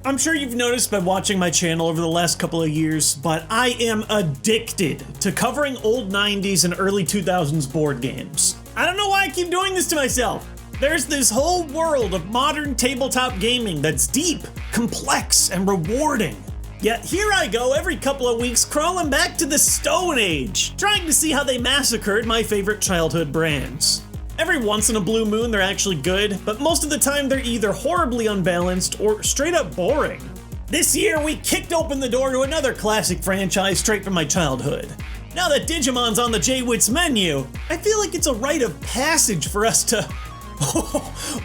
I'm sure you've noticed by watching my channel over the last couple of years, but I am addicted to covering old 90s and early 2000s board games. I don't know why I keep doing this to myself. There's this whole world of modern tabletop gaming that's deep, complex, and rewarding. Yet here I go every couple of weeks crawling back to the Stone Age, trying to see how they massacred my favorite childhood brands. Every once in a blue moon they're actually good, but most of the time they're either horribly unbalanced or straight up boring. This year we kicked open the door to another classic franchise straight from my childhood. Now that Digimon's on the J-Wits menu, I feel like it's a rite of passage for us to...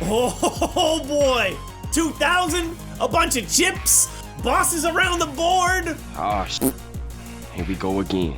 Oh boy! 2000, a bunch of chips, bosses around the board! Ah, here we go again.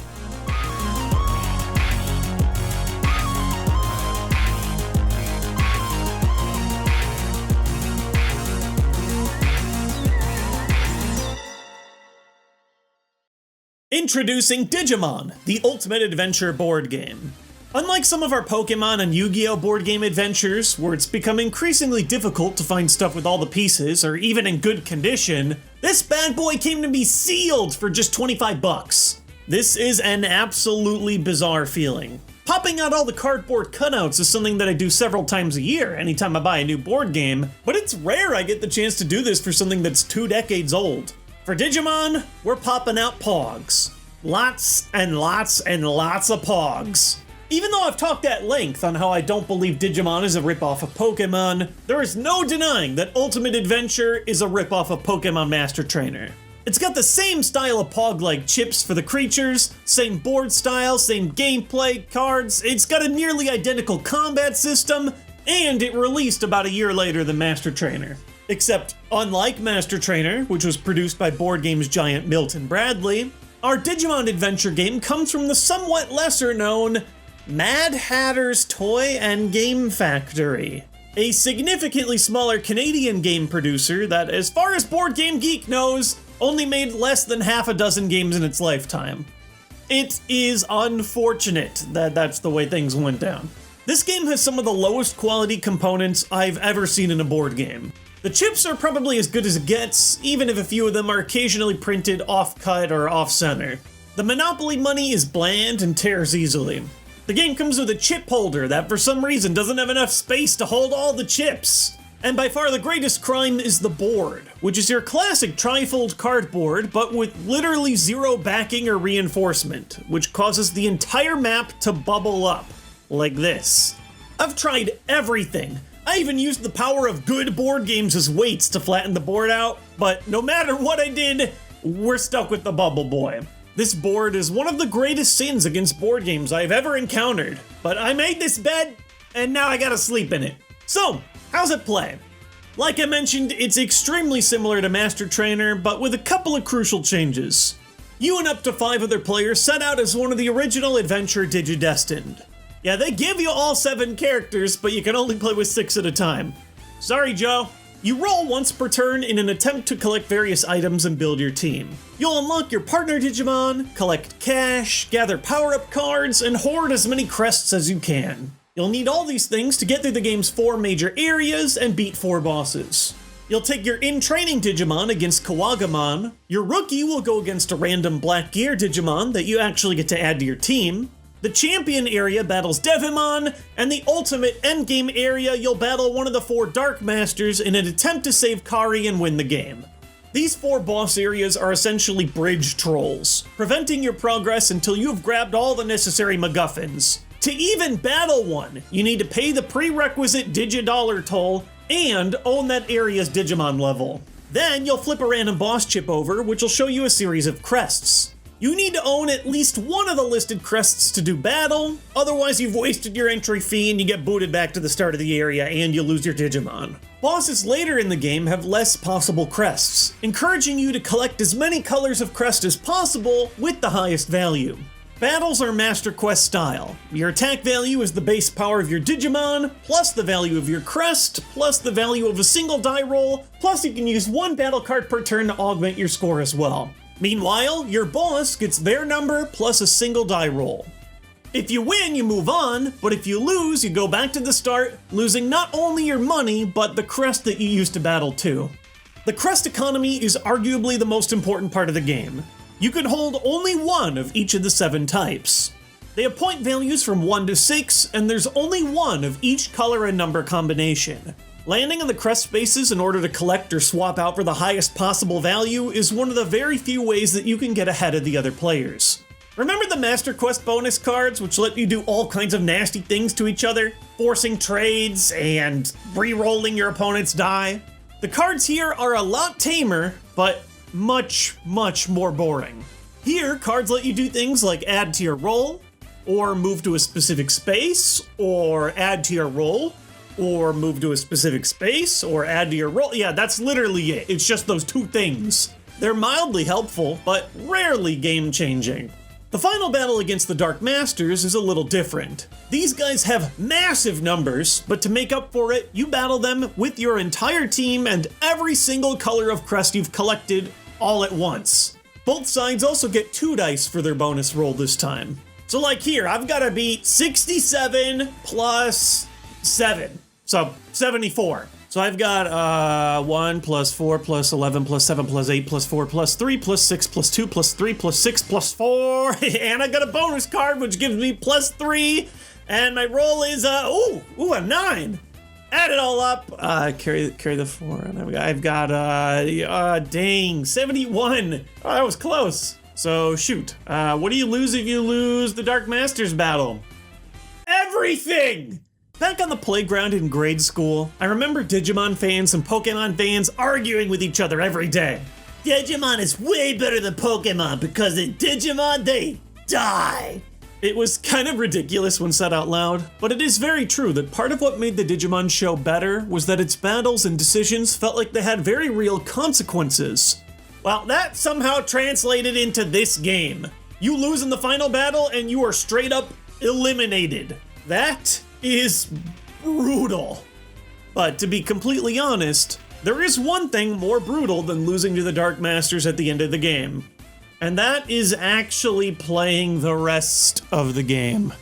Introducing Digimon, the ultimate adventure board game. Unlike some of our Pokémon and Yu-Gi-Oh! Board game adventures, where it's become increasingly difficult to find stuff with all the pieces, or even in good condition, this bad boy came to be sealed for just 25 bucks. This is an absolutely bizarre feeling. Popping out all the cardboard cutouts is something that I do several times a year, anytime I buy a new board game, but it's rare I get the chance to do this for something that's 2 decades old. For Digimon, we're popping out Pogs. Lots and lots and lots of Pogs. Even though I've talked at length on how I don't believe Digimon is a ripoff of Pokémon, there is no denying that Ultimate Adventure is a ripoff of Pokémon Master Trainer. It's got the same style of Pog-like chips for the creatures, same board style, same gameplay, cards, it's got a nearly identical combat system, and it released about a year later than Master Trainer. Except, unlike Master Trainer, which was produced by board games giant Milton Bradley, our Digimon adventure game comes from the somewhat lesser known Mad Hatter's Toy and Game Factory, a significantly smaller Canadian game producer that, as far as Board Game Geek knows, only made less than half a dozen games in its lifetime. It is unfortunate that that's the way things went down. This game has some of the lowest quality components I've ever seen in a board game. The chips are probably as good as it gets, even if a few of them are occasionally printed off-cut or off-center. The Monopoly money is bland and tears easily. The game comes with a chip holder that for some reason doesn't have enough space to hold all the chips. And by far the greatest crime is the board, which is your classic trifold cardboard, but with literally zero backing or reinforcement, which causes the entire map to bubble up, like this. I've tried everything. I even used the power of good board games as weights to flatten the board out, but no matter what I did, we're stuck with the Bubble Boy. This board is one of the greatest sins against board games I've ever encountered, but I made this bed, and now I gotta sleep in it. So, how's it play? Like I mentioned, it's extremely similar to Master Trainer, but with a couple of crucial changes. You and up to 5 other players set out as one of the original Adventure Digidestined. Yeah, they give you all 7 characters, but you can only play with 6 at a time. Sorry, Joe. You roll once per turn in an attempt to collect various items and build your team. You'll unlock your partner Digimon, collect cash, gather power-up cards, and hoard as many crests as you can. You'll need all these things to get through the game's 4 major areas and beat 4 bosses. You'll take your in-training Digimon against Kawagamon, your rookie will go against a random Black Gear Digimon that you actually get to add to your team, the champion area battles Devimon, and the ultimate endgame area you'll battle one of the 4 Dark Masters in an attempt to save Kari and win the game. These 4 boss areas are essentially bridge trolls, preventing your progress until you've grabbed all the necessary MacGuffins. To even battle one, you need to pay the prerequisite Digidollar toll and own that area's Digimon level. Then you'll flip a random boss chip over, which will show you a series of crests. You need to own at least one of the listed crests to do battle, otherwise you've wasted your entry fee and you get booted back to the start of the area and you lose your Digimon. Bosses later in the game have less possible crests, encouraging you to collect as many colors of crest as possible with the highest value. Battles are Master Quest style. Your attack value is the base power of your Digimon, plus the value of your crest, plus the value of a single die roll, plus you can use 1 battle card per turn to augment your score as well. Meanwhile, your boss gets their number plus a single die roll. If you win, you move on, but if you lose, you go back to the start, losing not only your money, but the crest that you used to battle too. The Crest Economy is arguably the most important part of the game. You can hold only one of each of the 7 types. They have point values from 1 to 6, and there's only one of each color and number combination. Landing on the crest spaces in order to collect or swap out for the highest possible value is one of the very few ways that you can get ahead of the other players. Remember the Master Quest bonus cards, which let you do all kinds of nasty things to each other? Forcing trades and re-rolling your opponent's die? The cards here are a lot tamer, but much, much more boring. Here, cards let you do things like add to your roll, or move to a specific space, or add to your roll, or move to a specific space, or add to your roll. Yeah, that's literally it. It's just those 2 things. They're mildly helpful, but rarely game-changing. The final battle against the Dark Masters is a little different. These guys have massive numbers, but to make up for it, you battle them with your entire team and every single color of crest you've collected all at once. Both sides also get 2 dice for their bonus roll this time. So like here, I've got to beat 67 plus 7, so 74. So I've got 1 plus 4 plus 11 plus 7 plus 8 plus 4 plus 3 plus 6 plus 2 plus 3 plus 6 plus 4. And I got a bonus card which gives me plus 3. And my roll is a 9. Add it all up. Carry the 4. And I've got dang, 71. Oh, that was close. So shoot. What do you lose if you lose the Dark Masters battle? Everything! Back on the playground in grade school, I remember Digimon fans and Pokémon fans arguing with each other every day. Digimon is way better than Pokémon because in Digimon they die. It was kind of ridiculous when said out loud, but it is very true that part of what made the Digimon show better was that its battles and decisions felt like they had very real consequences. Well, that somehow translated into this game. You lose in the final battle and you are straight up eliminated. That is brutal. But to be completely honest, there is one thing more brutal than losing to the Dark Masters at the end of the game. And that is actually playing the rest of the game.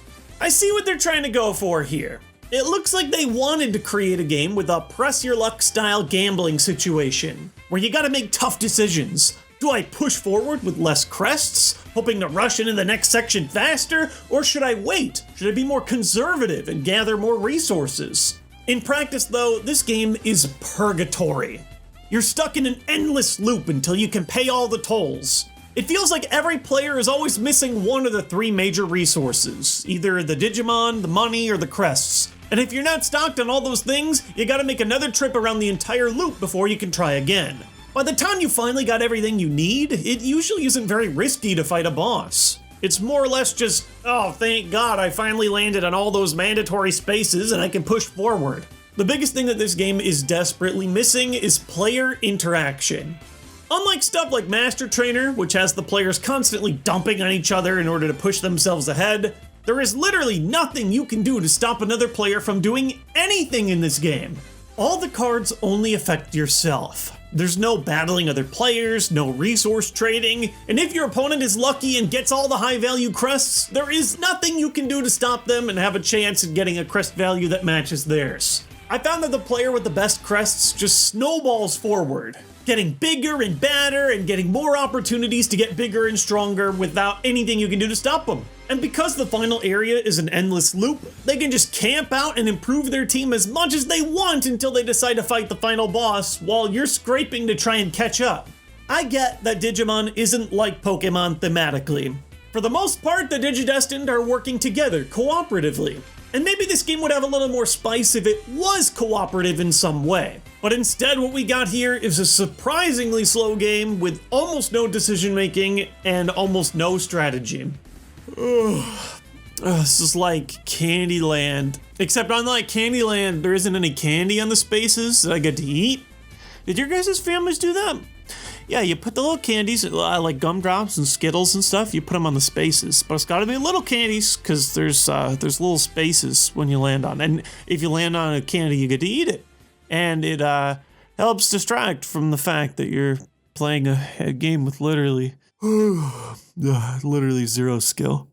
I see what they're trying to go for here. It looks like they wanted to create a game with a press your luck style gambling situation, where you gotta make tough decisions. Do I push forward with less crests, hoping to rush into the next section faster, or should I wait? Should I be more conservative and gather more resources? In practice though, this game is purgatory. You're stuck in an endless loop until you can pay all the tolls. It feels like every player is always missing one of the 3 major resources, either the Digimon, the money, or the crests. And if you're not stocked on all those things, you gotta make another trip around the entire loop before you can try again. By the time you finally got everything you need, it usually isn't very risky to fight a boss. It's more or less just, oh, thank God I finally landed on all those mandatory spaces and I can push forward. The biggest thing that this game is desperately missing is player interaction. Unlike stuff like Master Trainer, which has the players constantly dumping on each other in order to push themselves ahead, there is literally nothing you can do to stop another player from doing anything in this game. All the cards only affect yourself. There's no battling other players, no resource trading, and if your opponent is lucky and gets all the high value crests, there is nothing you can do to stop them and have a chance at getting a crest value that matches theirs. I found that the player with the best crests just snowballs forward, getting bigger and badder and getting more opportunities to get bigger and stronger without anything you can do to stop them. And because the final area is an endless loop, they can just camp out and improve their team as much as they want until they decide to fight the final boss while you're scraping to try and catch up. I get that Digimon isn't like Pokemon thematically. For the most part, the Digidestined are working together cooperatively. And maybe this game would have a little more spice if it was cooperative in some way. But instead what we got here is a surprisingly slow game with almost no decision making and almost no strategy. This is like Candyland. Except unlike Candyland, there isn't any candy on the spaces that I get to eat. Did your guys' families do that? Yeah, you put the little candies, like gumdrops and Skittles and stuff, you put them on the spaces. But it's gotta be little candies, because there's little spaces when you land on. And if you land on a candy, you get to eat it. And it helps distract from the fact that you're playing a game with literally zero skill.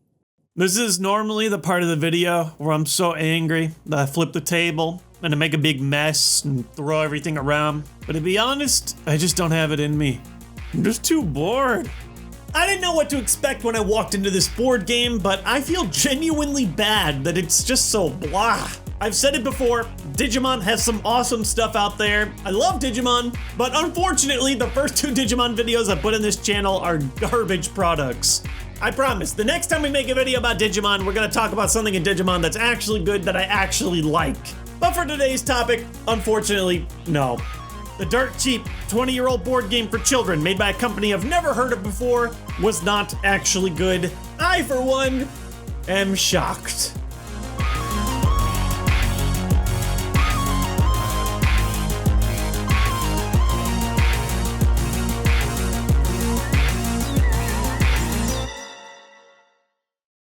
This is normally the part of the video where I'm so angry that I flip the table. and to make a big mess and throw everything around. But to be honest, I just don't have it in me. I'm just too bored. I didn't know what to expect when I walked into this board game, but I feel genuinely bad that it's just so blah. I've said it before, Digimon has some awesome stuff out there. I love Digimon, but unfortunately the first 2 Digimon videos I put in this channel are garbage products. I promise, the next time we make a video about Digimon, we're gonna talk about something in Digimon that's actually good, that I actually like. But for today's topic, unfortunately, no. The dirt cheap 20-year-old board game for children made by a company I've never heard of before was not actually good. I, for one, am shocked.